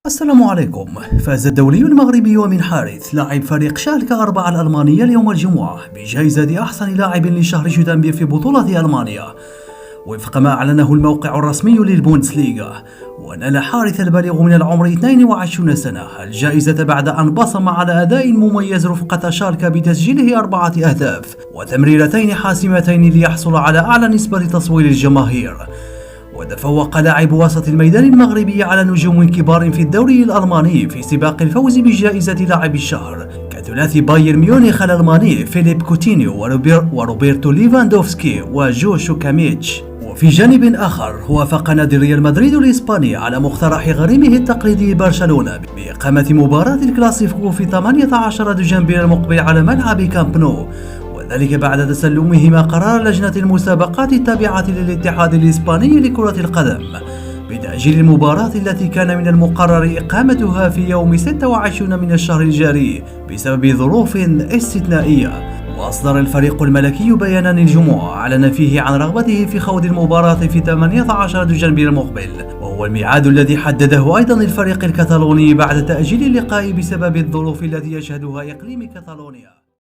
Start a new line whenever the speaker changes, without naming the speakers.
السلام عليكم. فاز الدولي المغربي ومن حارث لاعب فريق شالكة 4 الألمانية اليوم الجمعة بجائزة أحسن لاعب لشهر شتنبر في بطولة ألمانيا وفق ما أعلنه الموقع الرسمي للبوندسليغا. ونال حارث البالغ من العمر 22 سنة الجائزة بعد أن بصم على أداء مميز رفقة شالكة بتسجيله 4 أهداف وتمريرتين حاسمتين ليحصل على أعلى نسبة تصوير الجماهير. وتفوق لاعب وسط الميدان المغربي على نجوم كبار في الدوري الألماني في سباق الفوز بجائزة لاعب الشهر كثلاثي بايرن ميونخ الألماني فيليب كوتينيو وروبرتو ليفاندوفسكي وجوشو كاميتش. وفي جانب آخر وافق نادي ريال مدريد الإسباني على مقترح غريمه التقليدي برشلونة بإقامة مباراة الكلاسيكو في 18 دجنبر المقبل على ملعب كامب نو، وذلك بعد تسلمهما قرار لجنة المسابقات التابعة للاتحاد الإسباني لكرة القدم بتأجيل المباراة التي كان من المقرر إقامتها في يوم 26 من الشهر الجاري بسبب ظروف استثنائية. وأصدر الفريق الملكي بيانا الجمعة أعلن فيه عن رغبته في خوض المباراة في 18 دجنبر المقبل، وهو الميعاد الذي حدده أيضا الفريق الكتالوني بعد تأجيل اللقاء بسبب الظروف التي يشهدها إقليم كتالونيا.